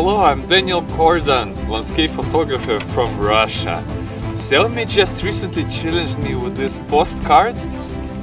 Hello, I'm Daniel Kordan, landscape photographer from Russia. Xiaomi just recently challenged me with this postcard.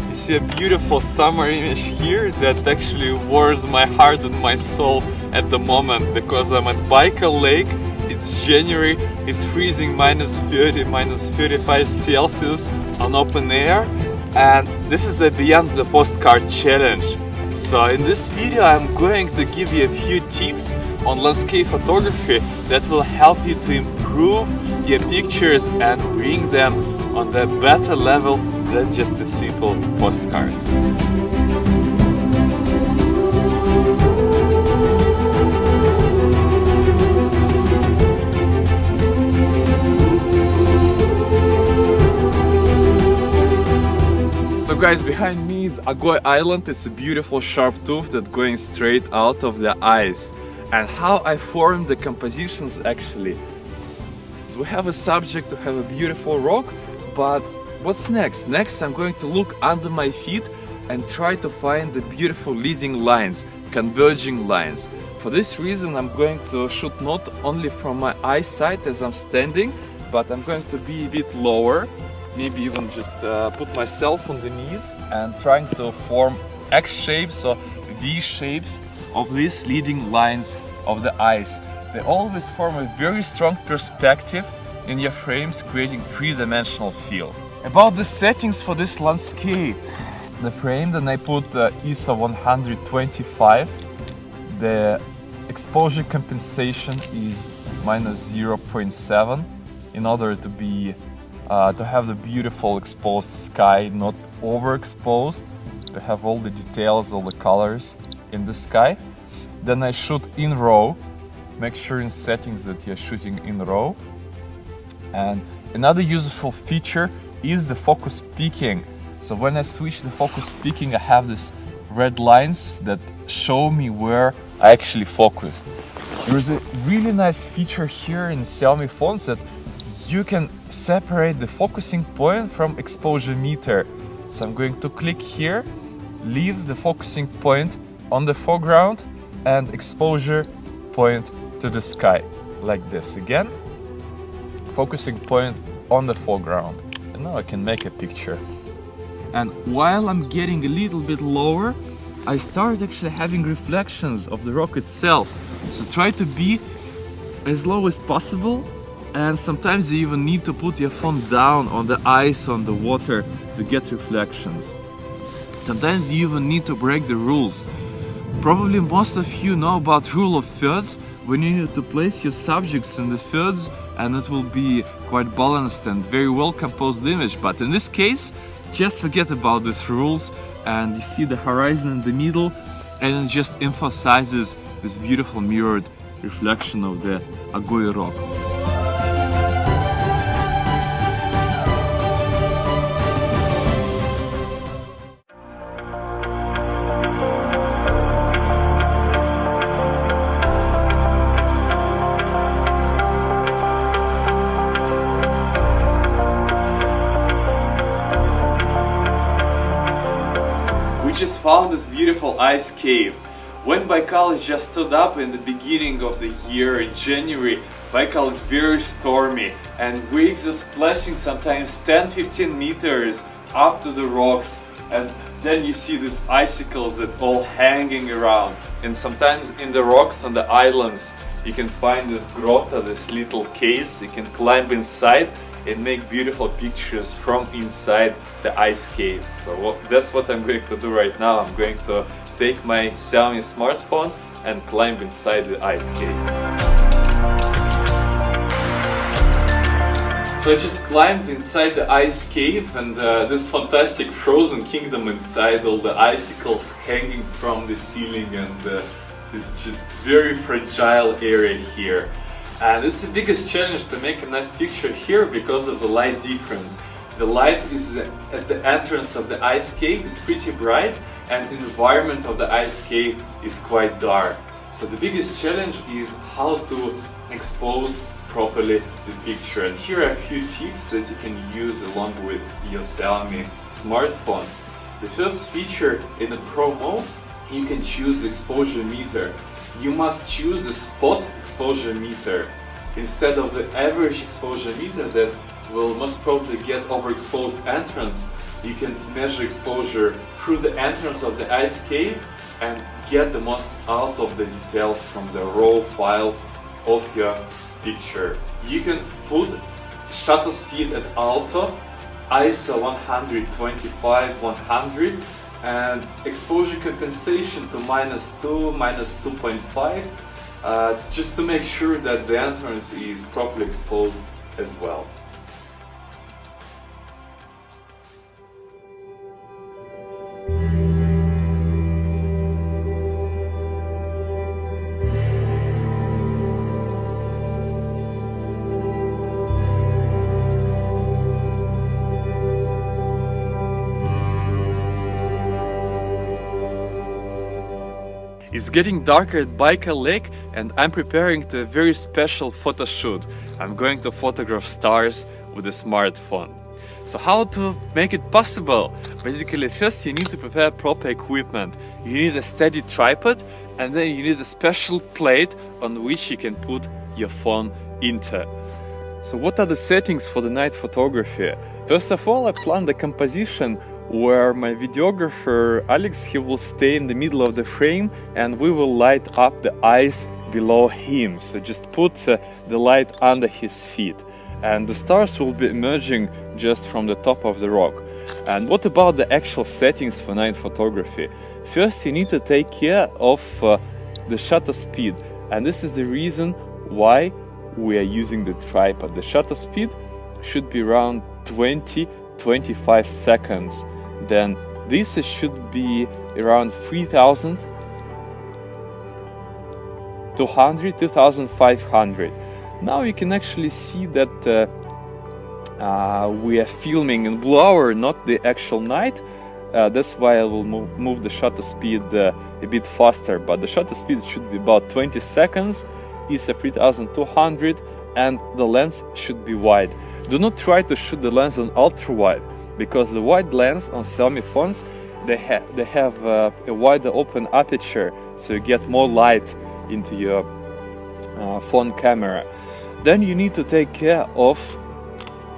You see a beautiful summer image here that actually warms my heart and my soul at the moment, because I'm at Baikal Lake. It's January, it's freezing -30, -35 Celsius on open air, and this is the Beyond the Postcard challenge. So in this video I'm going to give you a few tips on landscape photography that will help you to improve your pictures and bring them on the better level than just a simple postcard. So guys, behind me is Agoy Island. It's a beautiful sharp tooth that's going straight out of the ice. And how I formed the compositions actually. So we have a subject to have a beautiful rock, but what's next? Next I'm going to look under my feet and try to find the beautiful leading lines, converging lines. For this reason I'm going to shoot not only from my eyesight as I'm standing, but I'm going to be a bit lower. Maybe even just put myself on the knees and trying to form X shapes or V shapes of these leading lines of the ice. They always form a very strong perspective in your frames, creating three-dimensional feel. About the settings for this landscape, the frame, then I put ISO 125. The exposure compensation is -0.7 in order to be to have the beautiful exposed sky, not overexposed, to have all the details, all the colors in the sky. Then I shoot in RAW, make sure in settings that you're shooting in RAW. And another useful feature is the focus peaking. So when I switch the focus peaking, I have these red lines that show me where I actually focused. There is a really nice feature here in Xiaomi phones that you can separate the focusing point from exposure meter. So I'm going to click here, leave the focusing point on the foreground and exposure point to the sky, like this. Again, focusing point on the foreground. And now I can make a picture. And while I'm getting a little bit lower, I start actually having reflections of the rock itself. So try to be as low as possible. And sometimes you even need to put your phone down on the ice, on the water, to get reflections. Sometimes you even need to break the rules. Probably most of you know about rule of thirds, when you need to place your subjects in the thirds and it will be quite balanced and very well composed image. But in this case, just forget about these rules and you see the horizon in the middle, and it just emphasizes this beautiful mirrored reflection of the Agoy rock. We just found this beautiful ice cave. When Baikal just stood up in the beginning of the year in January, Baikal is very stormy and waves are splashing sometimes 10-15 meters up to the rocks, and then you see these icicles that all hanging around, and sometimes in the rocks on the islands you can find this grotto, this little caves. You can climb inside and make beautiful pictures from inside the ice cave. So that's what I'm going to do right now. I'm going to take my Xiaomi smartphone and climb inside the ice cave. So I just climbed inside the ice cave, and this fantastic frozen kingdom inside, all the icicles hanging from the ceiling, and this just very fragile area here. And it's the biggest challenge to make a nice picture here because of the light difference. The light is at the entrance of the ice cave is pretty bright, and the environment of the ice cave is quite dark. So the biggest challenge is how to expose properly the picture. And here are a few tips that you can use along with your Xiaomi smartphone. The first feature in the Pro mode, you can choose the exposure meter. you must choose the spot exposure meter instead of the average exposure meter that will most probably get overexposed entrance. You can measure exposure through the entrance of the ice cave and get the most out of the details from the raw file of your picture. You can put shutter speed at auto, ISO 125, 100, and exposure compensation to -2, -2.5, just to make sure that the entrance is properly exposed as well. It's getting darker at Baikal Lake and I'm preparing to a very special photo shoot. I'm going to photograph stars with a smartphone. So how to make it possible? Basically, first you need to prepare proper equipment. You need a steady tripod and then you need a special plate on which you can put your phone into. So what are the settings for the night photography? First of all, I plan the composition where my videographer Alex, he will stay in the middle of the frame and we will light up the eyes below him. So just put the light under his feet and the stars will be emerging just from the top of the rock. And what about the actual settings for night photography? First, you need to take care of the shutter speed, and this is the reason why we are using the tripod. The shutter speed should be around 20-25 seconds. Then this should be around 3,200, 2,500. Now you can actually see that we are filming in blue hour, not the actual night. That's why I will move the shutter speed a bit faster, but the shutter speed should be about 20 seconds. It's a 3,200 and the lens should be wide. Do not try to shoot the lens on ultra wide, because the wide lens on Xiaomi phones, they have a wider open aperture, so you get more light into your phone camera. Then you need to take care of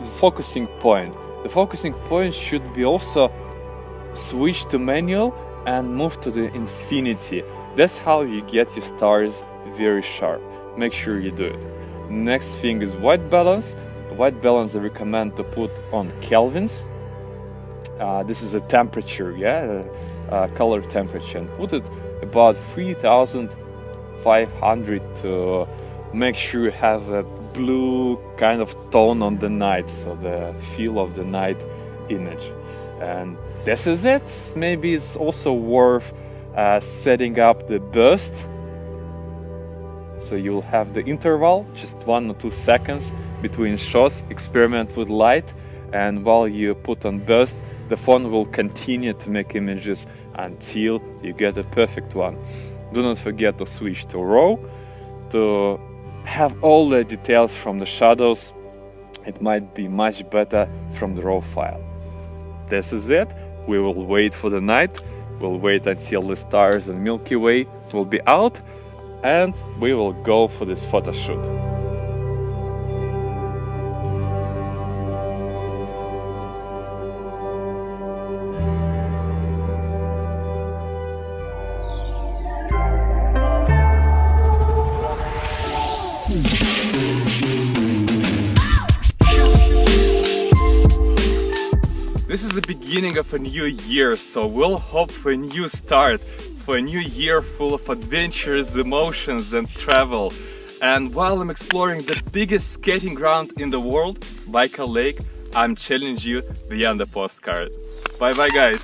the focusing point. The focusing point should be also switched to manual and move to the infinity. That's how you get your stars very sharp. Make sure you do it. Next thing is white balance. White balance I recommend to put on kelvins. This is a temperature, color temperature, and put it about 3,500 to make sure you have a blue kind of tone on the night, so the feel of the night image. And this is it. Maybe it's also worth setting up the burst, so you'll have the interval, just 1 or 2 seconds between shots. Experiment with light, and while you put on burst, the phone will continue to make images until you get a perfect one. Do not forget to switch to RAW to have all the details from the shadows. It might be much better from the RAW file. This is it. We will wait for the night. We'll wait until the stars and Milky Way will be out, and we will go for this photo shoot. This is the beginning of a new year, so we'll hope for a new start, for a new year full of adventures, emotions and travel. And while I'm exploring the biggest skating ground in the world, Baikal Lake, I'm challenging you beyond the postcard. Bye bye guys!